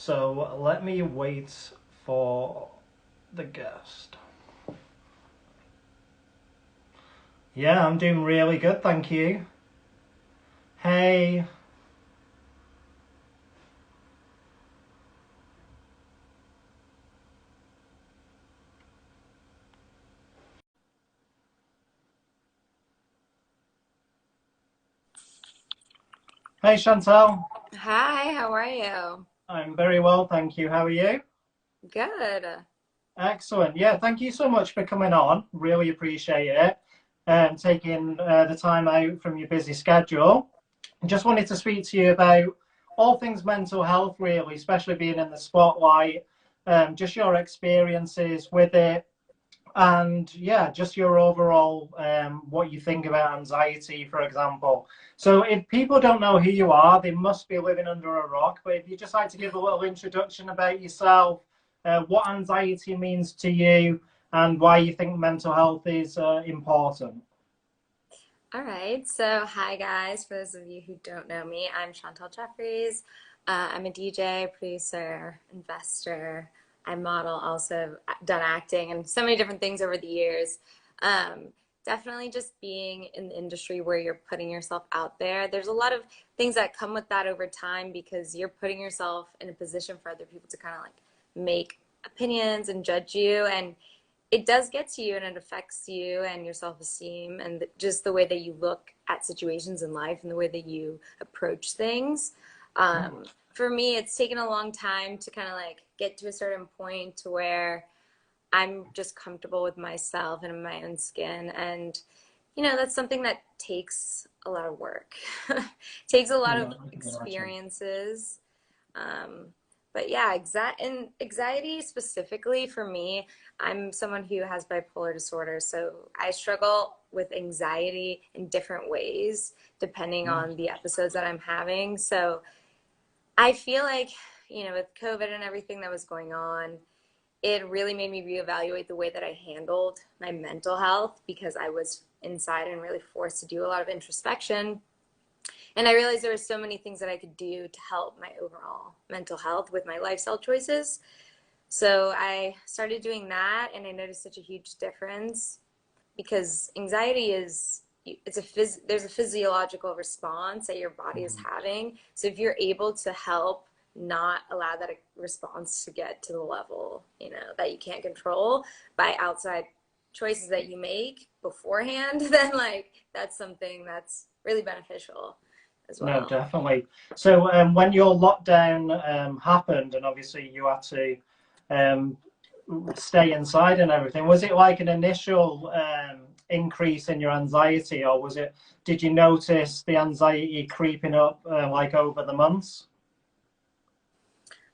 So let me wait for the guest. Yeah, I'm doing really good, thank you. Hey. Hey, Chantel. Hi, how are you? I'm very well, thank you. How are you? Good. Excellent. Yeah, thank you so much for coming on. Really appreciate it and taking the time out from your busy schedule. Just wanted to speak to you about all things mental health, really, especially being in the spotlight, just your experiences with it, and yeah, just your overall what you think about anxiety, for example. So, if people don't know who you are, they must be living under a rock. But if you just like to give a little introduction about yourself, what anxiety means to you, and why you think mental health is important. All right. So, hi guys. For those of you who don't know me, I'm Chantel Jeffries. I'm a DJ, producer, investor. I model, also done acting and so many different things over the years. Um, Definitely just being in the industry where you're putting yourself out there. There's a lot of things that come with that over time because you're putting yourself in a position for other people to kind of like make opinions and judge you. And it does get to you and it affects you and your self-esteem and just the way that you look at situations in life and the way that you approach things. For me, it's taken a long time to kind of like get to a certain point to where I'm just comfortable with myself and in my own skin. And, that's something that takes a lot of work, takes a lot Yeah, of I can imagine. experiences. Um, but yeah, and anxiety specifically for me, I'm someone who has bipolar disorder, so I struggle with anxiety in different ways depending Yeah. on the episodes that I'm having. So I feel like, with COVID and everything that was going on, it really made me reevaluate the way that I handled my mental health because I was inside and really forced to do a lot of introspection, and I realized there were so many things that I could do to help my overall mental health with my lifestyle choices. So I started doing that, and I noticed such a huge difference because anxiety is there's a physiological response that your body is Mhm. having. So if you're able to help not allow that response to get to the level, that you can't control by outside choices that you make beforehand, then like that's something that's really beneficial as No, well. definitely. So, when your lockdown happened, and obviously you had to um, stay inside and everything, was it like an initial increase in your anxiety, or did you notice the anxiety creeping up like over the months?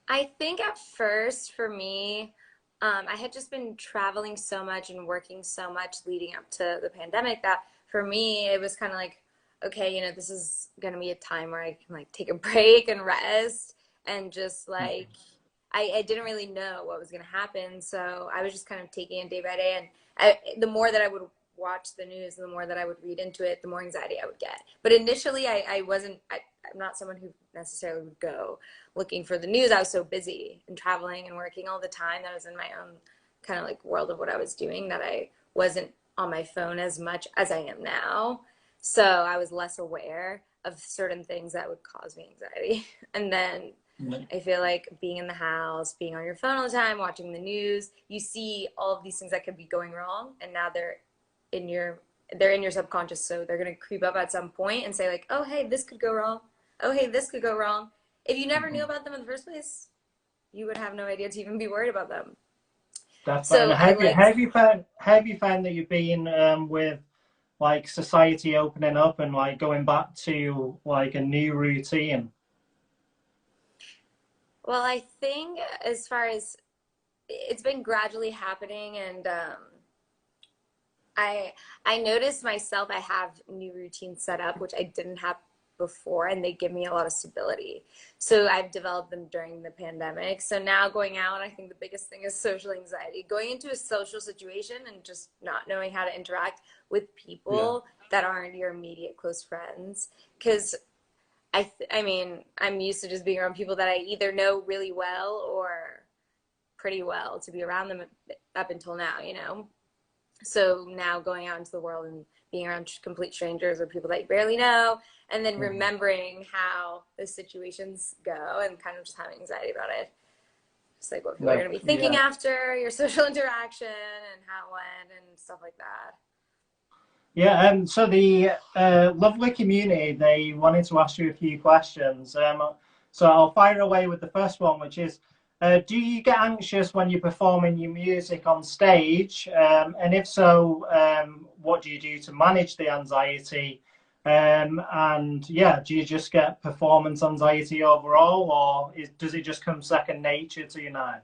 I think at first for me, I had just been traveling so much and working so much leading up to the pandemic that for me, it was kind of like, okay, this is going to be a time where I can like take a break and rest and just like, I didn't really know what was going to happen. So I was just kind of taking it day by day. And the more that I would watch the news, the more that I would read into it, the more anxiety I would get. But initially, I wasn't, I'm not someone who necessarily would go looking for the news. I was so busy and traveling and working all the time that I was in my own kind of like world of what I was doing that I wasn't on my phone as much as I am now. So I was less aware of certain things that would cause me anxiety. And then I feel like being in the house, being on your phone all the time, watching the news, you see all of these things that could be going wrong, and now in your they're in your subconscious, so they're gonna creep up at some point and say like, "Oh, hey, this could go wrong. Oh, hey, this could go wrong." If you never knew Mhm. about them in the first place, you would have no idea to even be worried about them. Definitely. And So I liked, have you found that you've been with like society opening up and like going back to like a new routine? well, I think as far as it's been gradually happening, and I I noticed myself I have new routines set up which I didn't have before, and they give me a lot of stability. So I've developed them during the pandemic. So now going out, I think the biggest thing is social anxiety. Going into a social situation and just not knowing how to interact with Yeah. people that aren't your immediate close friends. Because I mean, I'm used to just being around people that I either know really well or pretty well to be around them up until now, you know? So now going out into the world and being around complete strangers or people that you barely know, and then Mhm. remembering how the situations go and kind of just having anxiety about it. Just like what people are No, going to be thinking yeah. after your social interaction and how it went and stuff like that. Yeah, so the lovely community, they wanted to ask you a few questions. So I'll fire away with the first one, which is, do you get anxious when you're performing your music on stage? And if so, what do you do to manage the anxiety? And yeah, do you just get performance anxiety overall, or does it just come second nature to you now?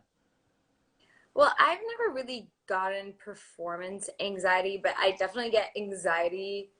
Well, I've never really gotten performance anxiety, but I definitely get anxiety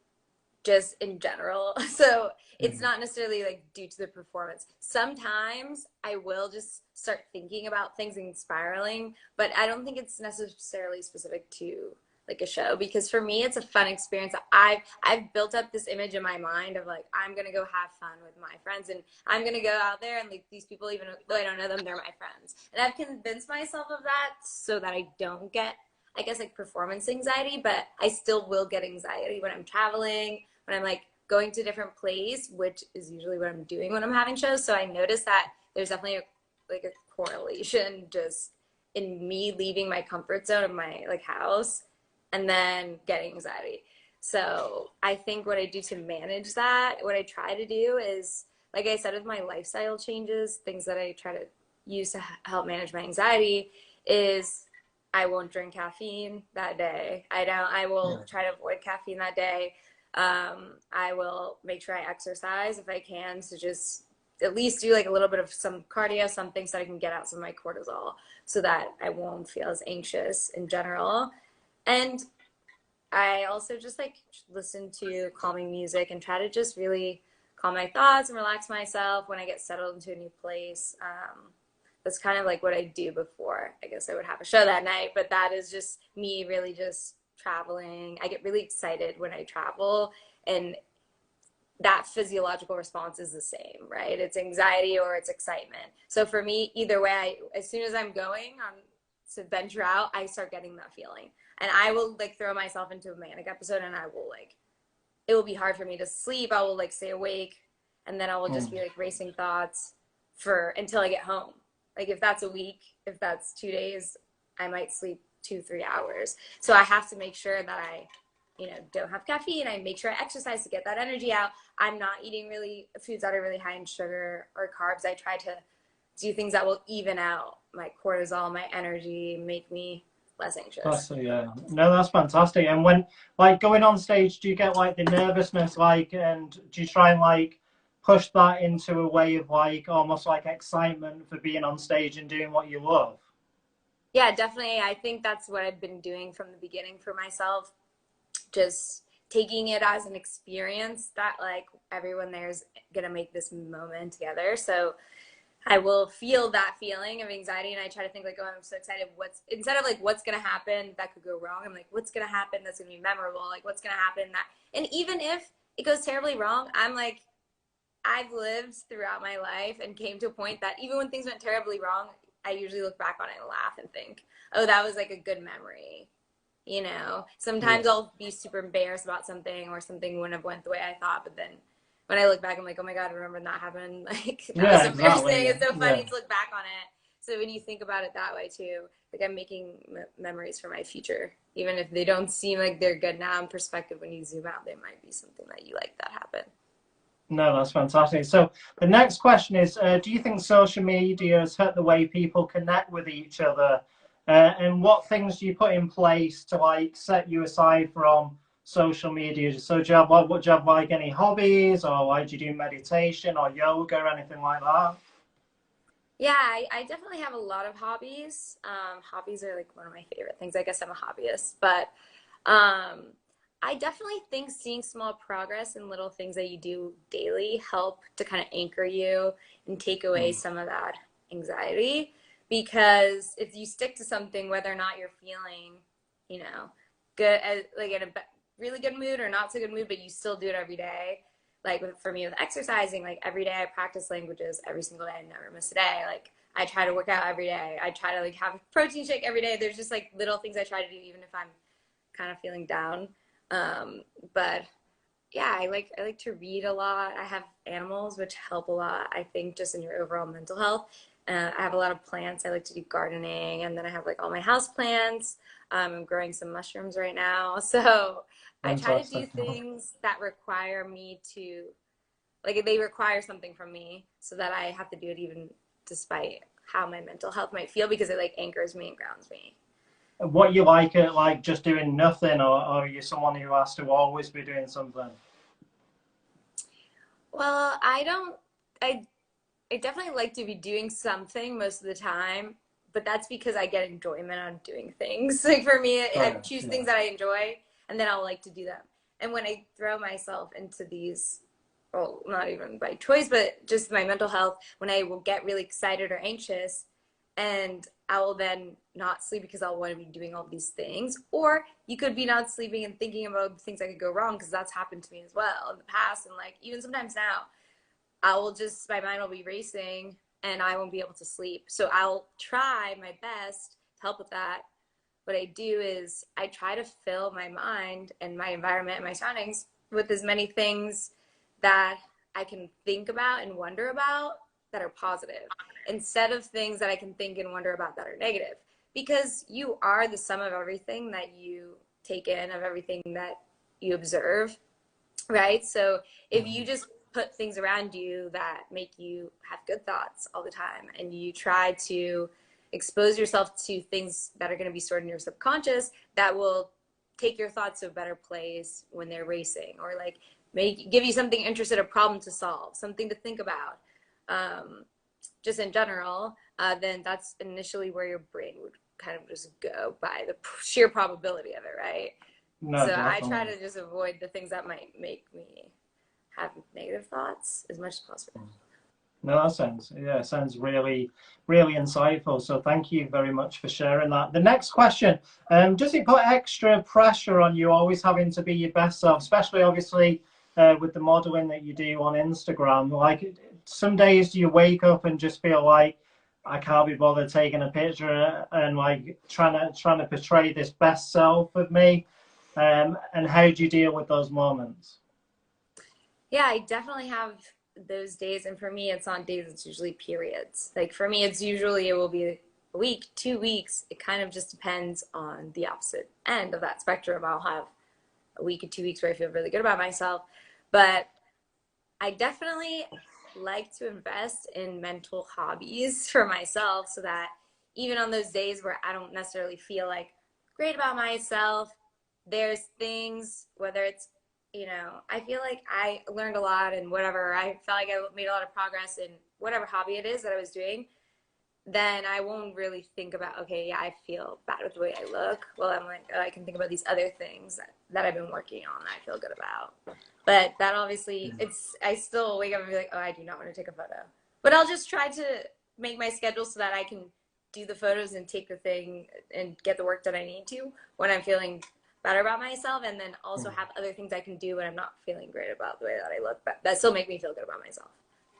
just in general. So it's Mhm. not necessarily like due to the performance. Sometimes I will just start thinking about things and spiraling, but I don't think it's necessarily specific to like a show because for me it's a fun experience. I've built up this image in my mind of like I'm gonna go have fun with my friends and I'm gonna go out there and like these people even though I don't know them they're my friends and I've convinced myself of that so that I don't get I guess like performance anxiety, but I still will get anxiety when I'm traveling when I'm like going to a different place, which is usually what I'm doing when I'm having shows. So I noticed that there's definitely like a correlation just in me leaving my comfort zone of my like house and then getting anxiety. So I think what I do to manage that, what I try to do is, like I said, with my lifestyle changes, things that I try to use to help manage my anxiety is I won't drink caffeine that day. I will Yeah. try to avoid caffeine that day. I will make sure I exercise if I can to just at least do like a little bit of some cardio, something so I can get out some of my cortisol so that I won't feel as anxious in general. And I also just like listen to calming music and try to just really calm my thoughts and relax myself when I get settled into a new place. That's kind of like what I do before. I guess I would have a show that night, but that is just me really just traveling. I get really excited when I travel, and that physiological response is the same, right? It's anxiety or it's excitement. So for me, either way, as soon as I'm going on to venture out, I start getting that feeling. And I will like throw myself into a manic episode and I will like, it will be hard for me to sleep. I will like stay awake and then I will just Mm. be like racing thoughts for until I get home. Like if that's a week, if that's 2 days, I might sleep 2, 3 hours. So I have to make sure that I don't have caffeine. I make sure I exercise to get that energy out. I'm not eating really foods that are really high in sugar or carbs. I try to do things that will even out my cortisol, my energy, make me less anxious. Yeah. No, that's fantastic. And when like going on stage, do you get like the nervousness, like, and do you try and like push that into a way of like almost like excitement for being on stage and doing what you love? Yeah, definitely. I think that's what I've been doing from the beginning for myself. Just taking it as an experience that like everyone there is gonna make this moment together. So I will feel that feeling of anxiety and I try to think like, oh, I'm so excited. What's instead of like what's gonna happen that could go wrong, I'm like, what's gonna happen that's gonna be memorable? Like what's gonna happen that and even if it goes terribly wrong, I'm like, I've lived throughout my life and came to a point that even when things went terribly wrong, I usually look back on it and laugh and think, oh, that was like a good memory. Sometimes Yeah. I'll be super embarrassed about something or something wouldn't have went the way I thought, but then when I look back, I'm like, oh my God, remember when that happened? Like that was Yeah, embarrassing. exactly. It's so Yeah. funny to look back on it. So when you think about it that way too, like I'm making memories for my future, even if they don't seem like they're good now in perspective. When you zoom out, they might be something that you like that happened. No, that's fantastic. So the next question is, do you think social media has hurt the way people connect with each other? And what things do you put in place to like set you aside from social media? So do you have like, what do you have like any hobbies or like do you do meditation or yoga or anything like that? Yeah, I definitely have a lot of hobbies. Hobbies are like one of my favorite things. I guess I'm a hobbyist, but um, I definitely think seeing small progress and little things that you do daily help to kind of anchor you and take away Mm. some of that anxiety. Because if you stick to something, whether or not you're feeling, you know, good, like in a really good mood or not so good mood, but you still do it every day, like for me with exercising, like every day I practice languages every single day. I never miss a day. Like I try to work out every day. I try to like have a protein shake every day. There's just like little things I try to do even if I'm kind of feeling down. But yeah, I like to read a lot. I have animals which help a lot, I think, just in your overall mental health. I have a lot of plants. I like to do gardening, and then I have like all my house plants. I'm growing some mushrooms right now. So I try to do Fantastic. things that require me to, like, they require something from me so that I have to do it even despite how my mental health might feel because it like anchors me and grounds me. What you like at like just doing nothing, or are you someone who has to always be doing something? Well, I don't, I I definitely like to be doing something most of the time, but that's because I get enjoyment on doing things. Like for me, I Right. choose Yeah. things that I enjoy and then I'll like to do them. And when I throw myself into these, well, not even by choice, but just my mental health, when I will get really excited or anxious and I will then not sleep because I'll want to be doing all these things. Or you could be not sleeping and thinking about things that could go wrong because that's happened to me as well in the past. And like even sometimes now, I will just, my mind will be racing and I won't be able to sleep. So I'll try my best to help with that. What I do is I try to fill my mind and my environment and my surroundings with as many things that I can think about and wonder about that are positive instead of things that I can think and wonder about that are negative. Because you are the sum of everything that you take in, of everything that you observe, right? So if you just put things around you that make you have good thoughts all the time and you try to expose yourself to things that are going to be stored in your subconscious that will take your thoughts to a better place when they're racing or like give you something interested, a problem to solve, something to think about, just in general, then that's initially where your brain would kind of just go by the sheer probability of it, right? No, So I try definitely. to just avoid the things that might make me have negative thoughts as much as possible. No, that sounds, yeah, sounds really, really insightful. So thank you very much for sharing that. The next question, does it put extra pressure on you always having to be your best self, especially obviously with the modeling that you do on Instagram? Like some days do you wake up and just feel like I can't be bothered taking a picture and like trying to portray this best self of me? And how do you deal with those moments? Yeah, I definitely have those days. And for me, it's on days, it's usually periods. Like for me, it's usually, it will be a week, 2 weeks. It kind of just depends on the opposite end of that spectrum. I'll have a week or 2 weeks where I feel really good about myself. But I definitely like to invest in mental hobbies for myself so that even on those days where I don't necessarily feel like great about myself, there's things, whether it's, I feel like I learned a lot and whatever, I felt like I made a lot of progress in whatever hobby it is that I was doing, then I won't really think about, okay, yeah, I feel bad with the way I look. Well, I'm like, oh, I can think about these other things that I've been working on that I feel good about. But that obviously, I still wake up and be like, oh, I do not want to take a photo. But I'll just try to make my schedule so that I can do the photos and take the thing and get the work that I need to when I'm feeling better about myself. And then also have other things I can do when I'm not feeling great about the way that I look, but that still make me feel good about myself.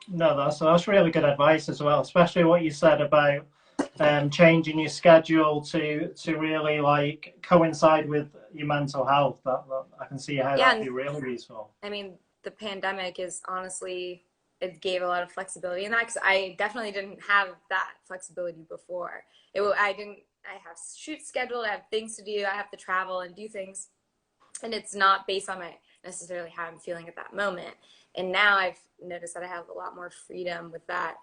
No, that's really good advice as well, especially what you said about changing your schedule to really like coincide with your mental health. That I can see how Yeah, that'd and be really useful. I mean, the pandemic is honestly, it gave a lot of flexibility in that because I definitely didn't have that flexibility before. I didn't, I have shoots scheduled, I have things to do, I have to travel and do things. And it's not based on my necessarily how I'm feeling at that moment. And now I've noticed that I have a lot more freedom with that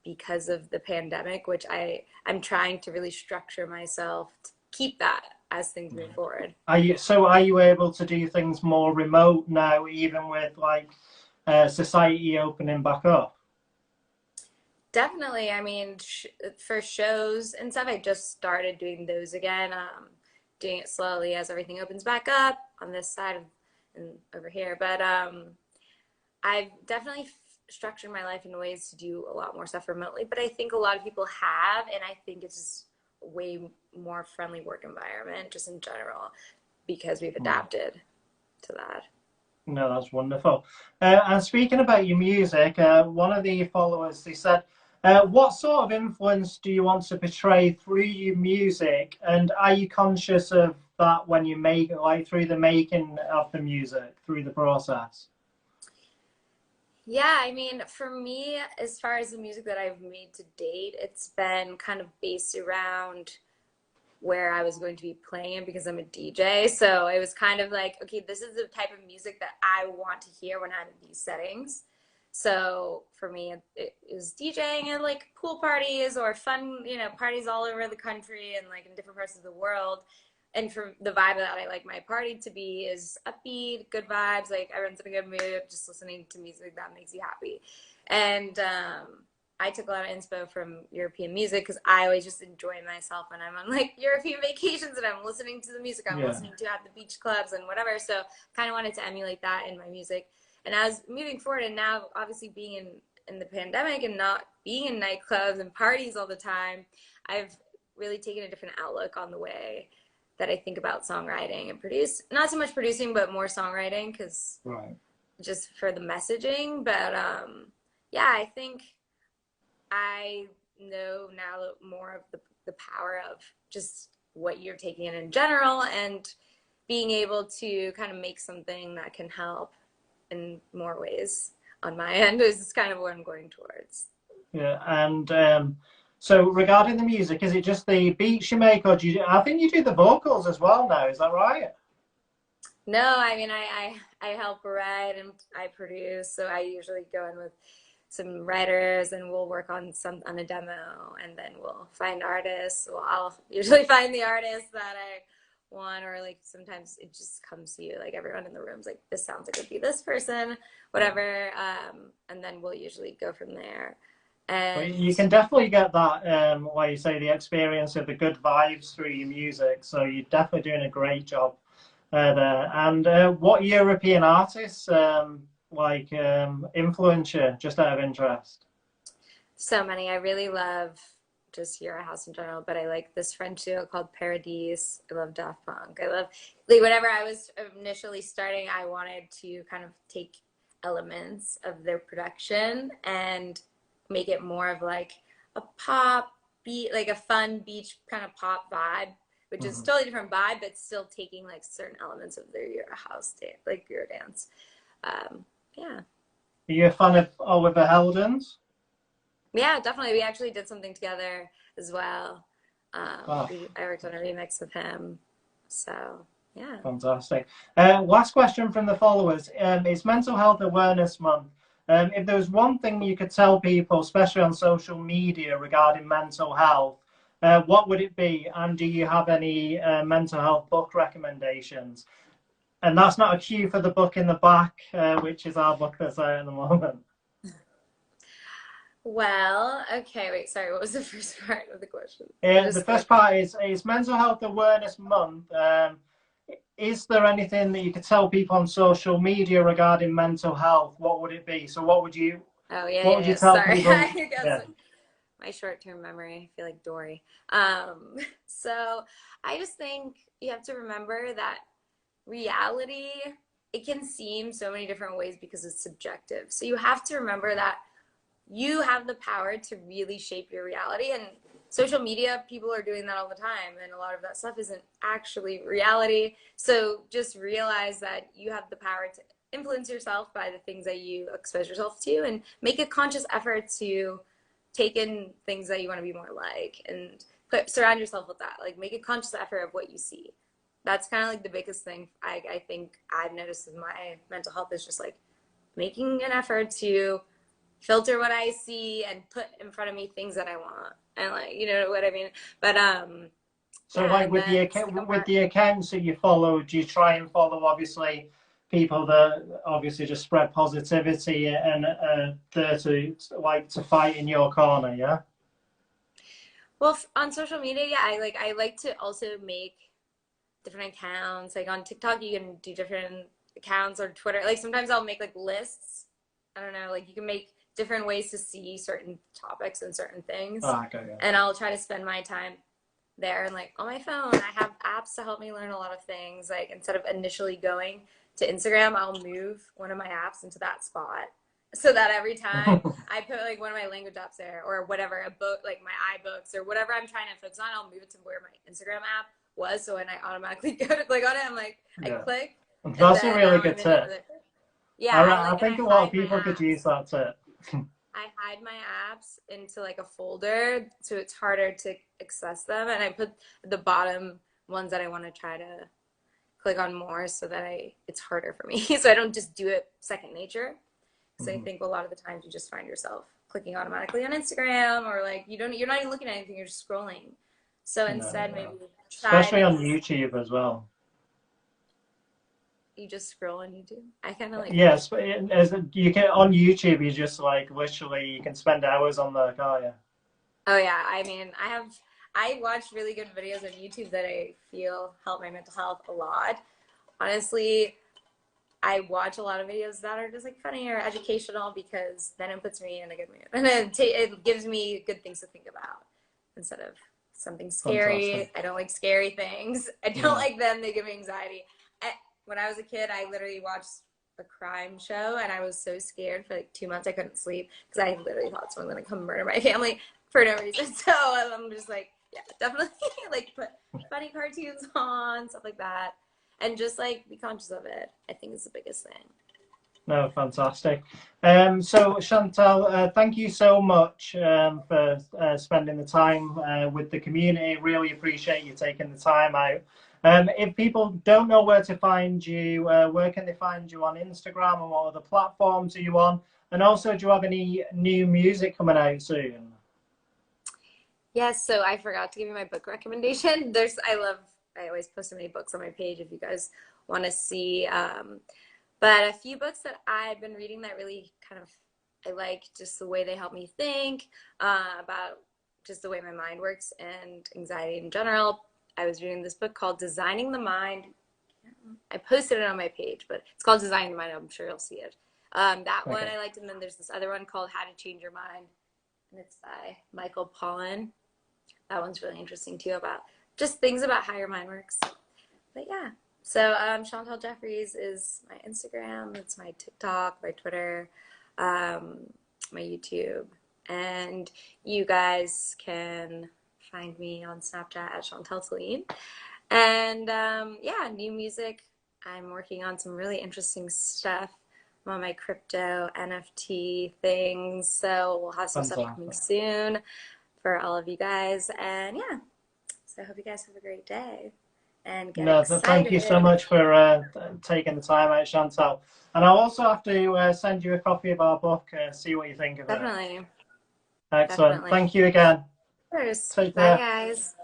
because of the pandemic, which I'm trying to really structure myself to keep that as things move forward. Are you able to do things more remote now, even with like society opening back up? Definitely. I mean, for shows and stuff, I just started doing those again, doing it slowly as everything opens back up on this side of, and over here. But I've definitely structured my life in ways to do a lot more stuff remotely. But I think a lot of people have, and I think it's just a way more friendly work environment just in general because we've Mm. adapted to that. No, that's wonderful. And speaking about your music, one of the followers, they said, what sort of influence do you want to portray through your music? And are you conscious of that when you make it, like through the making of the music, through the process? Yeah, I mean, for me, as far as the music that I've made to date, it's been kind of based around where I was going to be playing because I'm a DJ. So it was kind of like, okay, this is the type of music that I want to hear when I'm in these settings. So for me, it was DJing at like pool parties or fun, parties all over the country and like in different parts of the world. And for the vibe that I like my party to be is upbeat, good vibes, like everyone's in a good mood, just listening to music that makes you happy. And I took a lot of inspo from European music because I always just enjoy myself when I'm on like European vacations and I'm listening to the music I'm Yeah. listening to at the beach clubs and whatever. So kind of wanted to emulate that in my music. And as moving forward, and now obviously being in the pandemic and not being in nightclubs and parties all the time, I've really taken a different outlook on the way that I think about songwriting and produce. Not so much producing, but more songwriting because Right. just for the messaging. But yeah, I think I know now more of the power of just what you're taking in general and being able to kind of make something that can help in more ways on my end is kind of what I'm going towards. Yeah. And so regarding the music, is it just the beats you make, or do you? I think you do the vocals as well now. Is that right? No, I mean I help write and I produce, so I usually go in with some writers and we'll work on a demo and then we'll find artists. Well, I'll usually find the artist that I want, or like sometimes it just comes to you, like everyone in the room's like, this sounds like it'd be this person, whatever. And then we'll usually go from there. But And you can definitely get that, like you say, the experience of the good vibes through your music. So you're definitely doing a great job there. And what European artists influence you, just out of interest? so many. I really love just Euro House in general, but I like this French duo called Paradise. I love Daft Punk. I love like whenever I was initially starting, I wanted to kind of take elements of their production and make it more of like a pop beat, like a fun beach kind of pop vibe, which is Mhm. totally different vibe, but still taking like certain elements of their Euro House dance, like Euro dance. Yeah. Are you a fan of Oliver Heldens? Yeah, definitely. We actually did something together as well. Oh, I worked on a remix with him. So, yeah. fantastic. Last question from the followers. It's Mental Health Awareness Month. If there was one thing you could tell people, especially on social media, regarding mental health, what would it be? And do you have any mental health book recommendations? And that's not a cue for the book in the back, which is our book that's out at the moment. Well, okay, wait, sorry, what was the first part of the question? I The just first like, part is Mental Health Awareness Month. Is there anything that you could tell people on social media regarding mental health? What would it be? So oh, yeah, what yeah, would you yeah, tell sorry. people? I guess Yeah. my short-term memory, I feel like Dory. Um, so I just think you have to remember that reality, it can seem so many different ways because it's subjective. So you have to remember that you have the power to really shape your reality. And social media, people are doing that all the time. And a lot of that stuff isn't actually reality. So just realize that you have the power to influence yourself by the things that you expose yourself to and make a conscious effort to take in things that you want to be more like and surround yourself with that. Like make a conscious effort of what you see. That's kind of like the biggest thing I think I've noticed with my mental health is just like making an effort to filter what I see and put in front of me things that I want. And like, you know what I mean? But So yeah, like and then the second with part, the accounts that you follow, do you try and follow obviously people that obviously just spread positivity and there to like to fight in your corner? Yeah. well, on social media, yeah, I like to also make different accounts. Like on TikTok, you can do different accounts or Twitter. Like sometimes I'll make like lists. I don't know, like you can make different ways to see certain topics and certain things. Oh, okay. Yeah. And I'll try to spend my time there and like on my phone I have apps to help me learn a lot of things like instead of initially going to Instagram, I'll move one of my apps into that spot so that every time I put like one of my language apps there or whatever, a book, like my iBooks or whatever I'm trying to focus on, I'll move it to where my Instagram app was. So when I automatically go to click on it, I'm like, I Yeah, click and that's a then really now good I'm in it. tip. Yeah, I and think I a lot of hide my people could use apps. that tip. I hide my apps into like a folder so it's harder to access them. And I put the bottom ones that I want to try to click on more so that it's harder for me. So I don't just do it second nature. So I Mhm. think a lot of the times you just find yourself clicking automatically on Instagram or like you're not even looking at anything, you're just scrolling. So No, instead yeah. maybe try Especially to on YouTube as well. you just scroll on YouTube. I kind of like Yes, as you can on YouTube, you just like literally you can spend hours on there, can't you? oh yeah, I mean, I watch really good videos on YouTube that I feel help my mental health a lot. Honestly, I watch a lot of videos that are just like funny or educational because then it puts me in a good mood and then it gives me good things to think about instead of something Fantastic. scary. I don't like scary things. I don't Yeah. like them. They give me anxiety. When I was a kid, I literally watched a crime show and I was so scared for like 2 months I couldn't sleep because I literally thought someone was gonna come murder my family for no reason. So I'm just like, yeah, definitely like put funny cartoons on, stuff like that and just like be conscious of it. I think is the biggest thing. No, fantastic. So Chantal, thank you so much for spending the time with the community. Really appreciate you taking the time out. If people don't know where to find you, where can they find you on Instagram and what other platforms are you on? And also, do you have any new music coming out soon? Yes, so I forgot to give you my book recommendation. I always post so many books on my page if you guys want to see. But a few books that I've been reading that really kind of I like just the way they help me think about just the way my mind works and anxiety in general. I was reading this book called Designing the Mind. I posted it on my page, but it's called Designing the Mind. I'm sure you'll see it. That one Okay, I liked, and then there's this other one called How to Change Your Mind, and it's by Michael Pollan. That one's really interesting too about just things about how your mind works. But yeah, so Chantel Jeffries is my Instagram. It's my TikTok, my Twitter, um, my YouTube, and you guys can find me on Snapchat at Chantel Celine. And yeah, new music. I'm working on some really interesting stuff. I'm on my crypto NFT things, so we'll have some stuff coming fantastic. soon for all of you guys. And yeah, so I hope you guys have a great day and get No, thank you so excited. much for taking the time out, Chantal. And I'll also have to send you a copy of our book, see what you think of it. Definitely. Excellent. Definitely. Thank you again. Cheers. Take Bye, care. guys.